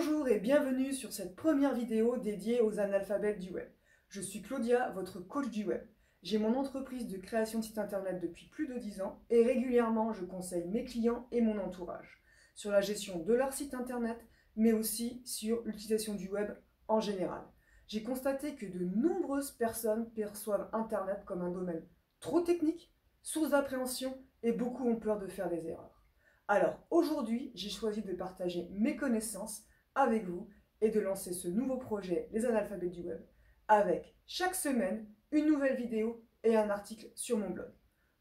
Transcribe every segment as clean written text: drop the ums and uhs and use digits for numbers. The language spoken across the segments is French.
Bonjour et bienvenue sur cette première vidéo dédiée aux analphabètes du web. Je suis Claudia, votre coach du web. J'ai mon entreprise de création de site internet depuis plus de 10 ans et régulièrement je conseille mes clients et mon entourage sur la gestion de leur site internet, mais aussi sur l'utilisation du web en général. J'ai constaté que de nombreuses personnes perçoivent internet comme un domaine trop technique, source d'appréhension et beaucoup ont peur de faire des erreurs. Alors aujourd'hui, j'ai choisi de partager mes connaissances avec vous et de lancer ce nouveau projet, les analphabètes du web, avec chaque semaine une nouvelle vidéo et un article sur mon blog.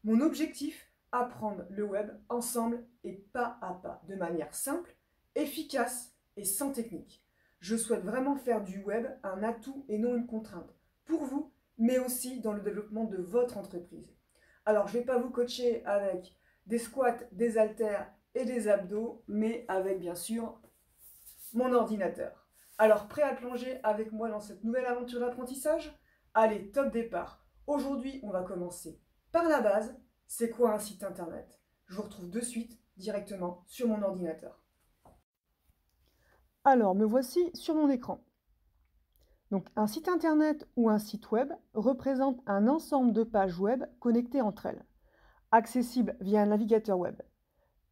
Mon objectif, apprendre le web ensemble et pas à pas, de manière simple, efficace et sans technique. Je souhaite vraiment faire du web un atout et non une contrainte pour vous, mais aussi dans le développement de votre entreprise. Alors, je ne vais pas vous coacher avec des squats, des haltères et des abdos, mais avec bien sûr mon ordinateur. Alors, prêt à plonger avec moi dans cette nouvelle aventure d'apprentissage? Allez, top départ. Aujourd'hui, on va commencer par la base. C'est quoi un site internet? Je vous retrouve de suite directement sur mon ordinateur. Alors, me voici sur mon écran. Donc, un site internet ou un site web représente un ensemble de pages web connectées entre elles, accessibles via un navigateur web.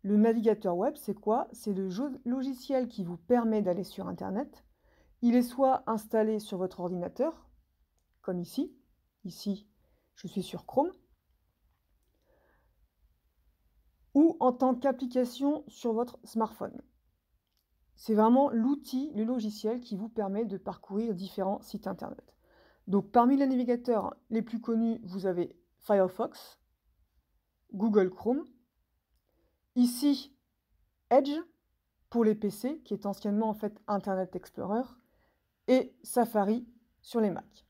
Le navigateur web, c'est quoi? C'est le logiciel qui vous permet d'aller sur Internet. Il est soit installé sur votre ordinateur, comme ici. Ici, je suis sur Chrome. Ou en tant qu'application sur votre smartphone. C'est vraiment l'outil, le logiciel qui vous permet de parcourir différents sites Internet. Donc, parmi les navigateurs les plus connus, vous avez Firefox, Google Chrome. Ici, Edge pour les PC, qui est anciennement en fait Internet Explorer, et Safari sur les Mac.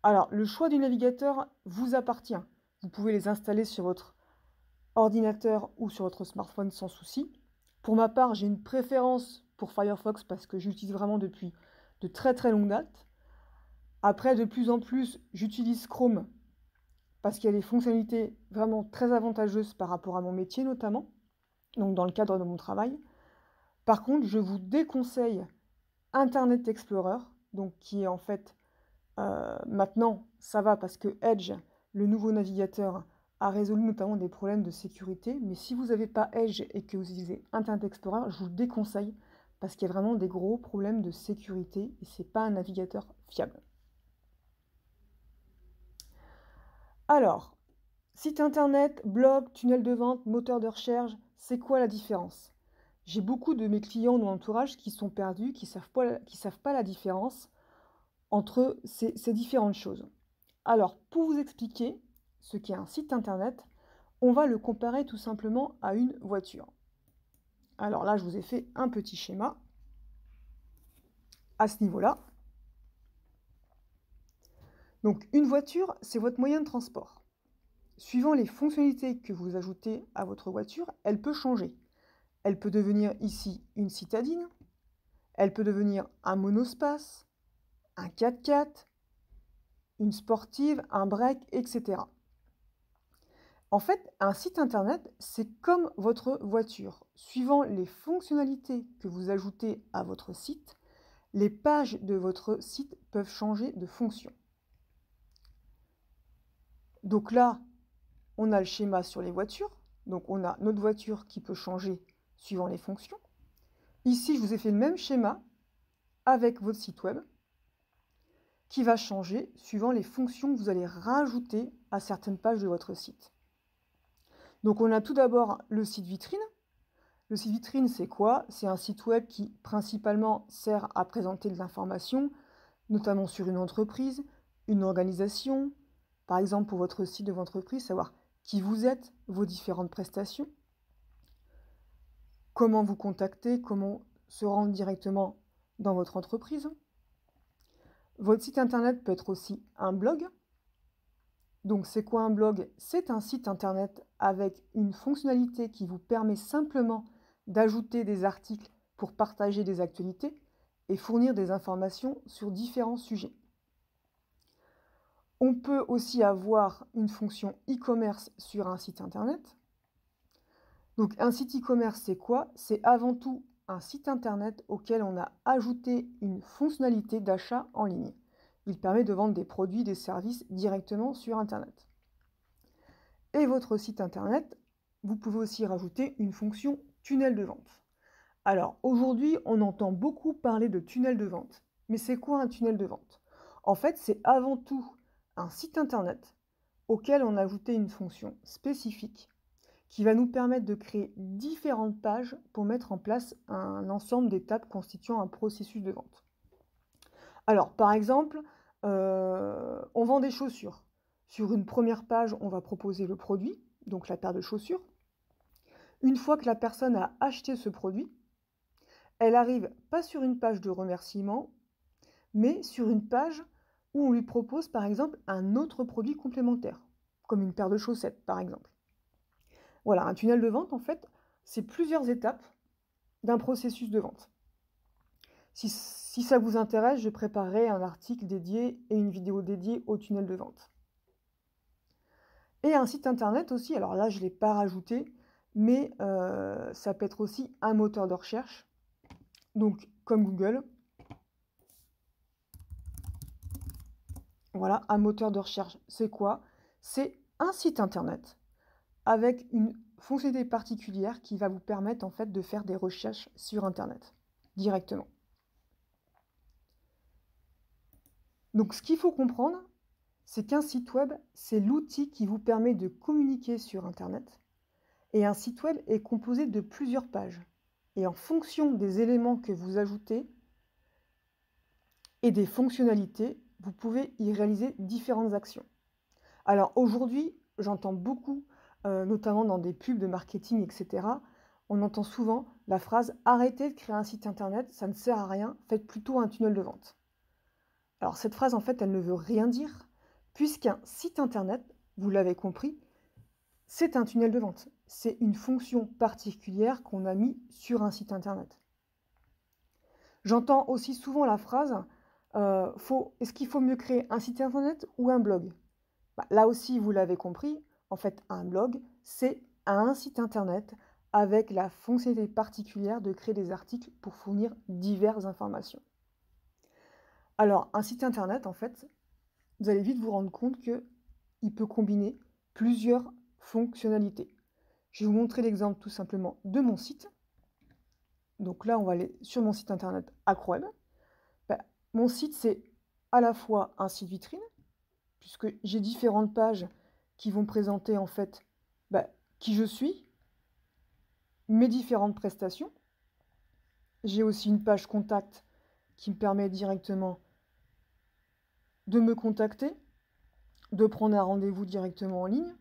Alors, le choix du navigateur vous appartient. Vous pouvez les installer sur votre ordinateur ou sur votre smartphone sans souci. Pour ma part, j'ai une préférence pour Firefox parce que j'utilise vraiment depuis de très très longue date. Après, de plus en plus, j'utilise Chrome parce qu'il y a des fonctionnalités vraiment très avantageuses par rapport à mon métier notamment, donc dans le cadre de mon travail. Par contre, je vous déconseille Internet Explorer, donc qui est en fait, maintenant, ça va parce que Edge, le nouveau navigateur, a résolu notamment des problèmes de sécurité. Mais si vous n'avez pas Edge et que vous utilisez Internet Explorer, je vous le déconseille parce qu'il y a vraiment des gros problèmes de sécurité et ce n'est pas un navigateur fiable. Alors, site internet, blog, tunnel de vente, moteur de recherche, c'est quoi la différence? J'ai beaucoup de mes clients de mon entourage qui sont perdus, qui savent pas la différence entre ces différentes choses. Alors, pour vous expliquer ce qu'est un site internet, on va le comparer tout simplement à une voiture. Alors là, je vous ai fait un petit schéma à ce niveau-là. Donc, une voiture, c'est votre moyen de transport. Suivant les fonctionnalités que vous ajoutez à votre voiture, elle peut changer. Elle peut devenir ici une citadine, elle peut devenir un monospace, un 4x4, une sportive, un break, etc. En fait, un site internet, c'est comme votre voiture. Suivant les fonctionnalités que vous ajoutez à votre site, les pages de votre site peuvent changer de fonction. Donc là, on a le schéma sur les voitures. Donc on a notre voiture qui peut changer suivant les fonctions. Ici, je vous ai fait le même schéma avec votre site web qui va changer suivant les fonctions que vous allez rajouter à certaines pages de votre site. Donc on a tout d'abord le site vitrine. Le site vitrine, c'est quoi? C'est un site web qui principalement sert à présenter de l'information, notamment sur une entreprise, une organisation. Par exemple, pour votre site de votre entreprise, savoir qui vous êtes, vos différentes prestations, comment vous contacter, comment se rendre directement dans votre entreprise. Votre site internet peut être aussi un blog. Donc, c'est quoi un blog? C'est un site internet avec une fonctionnalité qui vous permet simplement d'ajouter des articles pour partager des actualités et fournir des informations sur différents sujets. On peut aussi avoir une fonction e-commerce sur un site internet. Donc, un site e-commerce, c'est quoi? C'est avant tout un site internet auquel on a ajouté une fonctionnalité d'achat en ligne. Il permet de vendre des produits et des services directement sur internet. Et votre site internet, vous pouvez aussi rajouter une fonction tunnel de vente. Alors aujourd'hui, on entend beaucoup parler de tunnel de vente. Mais c'est quoi un tunnel de vente? En fait, c'est avant tout un site internet auquel on a ajouté une fonction spécifique qui va nous permettre de créer différentes pages pour mettre en place un ensemble d'étapes constituant un processus de vente. Alors, par exemple, on vend des chaussures. Sur une première page, on va proposer le produit, donc la paire de chaussures. Une fois que la personne a acheté ce produit, elle arrive pas sur une page de remerciement, mais sur une page où on lui propose par exemple un autre produit complémentaire, comme une paire de chaussettes par exemple. Voilà, un tunnel de vente en fait, c'est plusieurs étapes d'un processus de vente. Si ça vous intéresse, je préparerai un article dédié et une vidéo dédiée au tunnel de vente. Et un site internet aussi, alors là je ne l'ai pas rajouté, mais ça peut être aussi un moteur de recherche, donc comme Google. Voilà, un moteur de recherche, c'est quoi? C'est un site internet avec une fonctionnalité particulière qui va vous permettre en fait de faire des recherches sur internet directement. Donc ce qu'il faut comprendre, c'est qu'un site web, c'est l'outil qui vous permet de communiquer sur internet. Et un site web est composé de plusieurs pages. Et en fonction des éléments que vous ajoutez et des fonctionnalités, vous pouvez y réaliser différentes actions. Alors aujourd'hui, j'entends beaucoup, notamment dans des pubs de marketing, etc., on entend souvent la phrase « Arrêtez de créer un site internet, ça ne sert à rien, faites plutôt un tunnel de vente ». Alors cette phrase, en fait, elle ne veut rien dire, puisqu'un site internet, vous l'avez compris, c'est un tunnel de vente. C'est une fonction particulière qu'on a mis sur un site internet. J'entends aussi souvent la phrase est-ce qu'il faut mieux créer un site internet ou un blog? Là aussi, vous l'avez compris, en fait, un blog, c'est un site internet avec la fonctionnalité particulière de créer des articles pour fournir diverses informations. Alors, un site internet, en fait, vous allez vite vous rendre compte qu'il peut combiner plusieurs fonctionnalités. Je vais vous montrer l'exemple tout simplement de mon site. Donc là, on va aller sur mon site internet AcroWeb. Mon site, c'est à la fois un site vitrine, puisque j'ai différentes pages qui vont présenter en fait qui je suis, mes différentes prestations. J'ai aussi une page contact qui me permet directement de me contacter, de prendre un rendez-vous directement en ligne,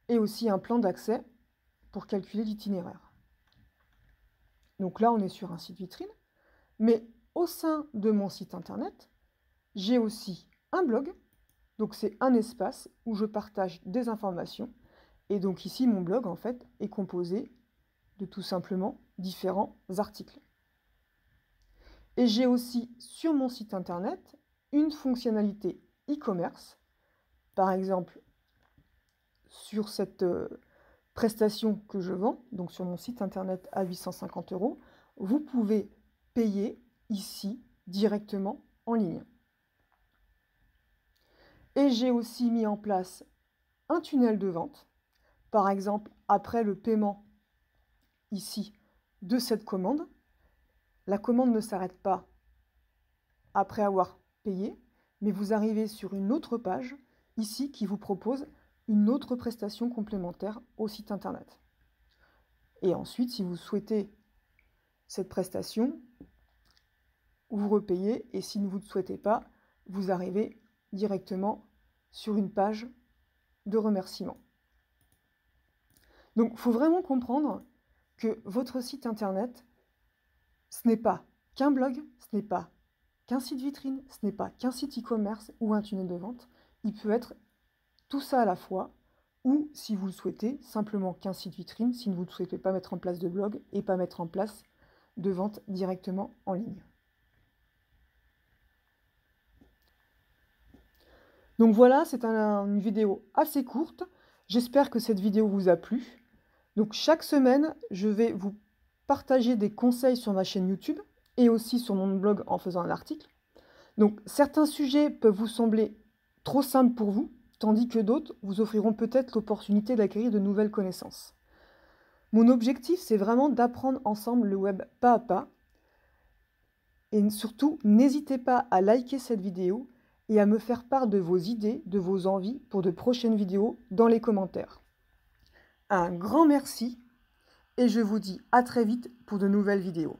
et aussi un plan d'accès pour calculer l'itinéraire. Donc là, on est sur un site vitrine, mais au sein de mon site internet, j'ai aussi un blog. Donc c'est un espace où je partage des informations. Et donc ici, mon blog, en fait, est composé de tout simplement différents articles. Et j'ai aussi sur mon site internet une fonctionnalité e-commerce. Par exemple, sur cette prestation que je vends, donc sur mon site internet à 850 €, vous pouvez payer ici directement en ligne. Et j'ai aussi mis en place un tunnel de vente. Par exemple, après le paiement ici de cette commande, la commande ne s'arrête pas après avoir payé, mais vous arrivez sur une autre page ici qui vous propose une autre prestation complémentaire au site internet. Et ensuite, si vous souhaitez cette prestation, vous repayez, et si vous ne souhaitez pas, vous arrivez directement sur une page de remerciement. Donc, il faut vraiment comprendre que votre site internet, ce n'est pas qu'un blog, ce n'est pas qu'un site vitrine, ce n'est pas qu'un site e-commerce ou un tunnel de vente. Il peut être tout ça à la fois, ou si vous le souhaitez, simplement qu'un site vitrine, si vous ne souhaitez pas mettre en place de blog et pas mettre en place de vente directement en ligne. Donc voilà, c'est une vidéo assez courte. J'espère que cette vidéo vous a plu. Donc chaque semaine, je vais vous partager des conseils sur ma chaîne YouTube et aussi sur mon blog en faisant un article. Donc certains sujets peuvent vous sembler trop simples pour vous, tandis que d'autres vous offriront peut-être l'opportunité d'acquérir de nouvelles connaissances. Mon objectif, c'est vraiment d'apprendre ensemble le web pas à pas. Et surtout, n'hésitez pas à liker cette vidéo et à me faire part de vos idées, de vos envies pour de prochaines vidéos dans les commentaires. Un grand merci et je vous dis à très vite pour de nouvelles vidéos.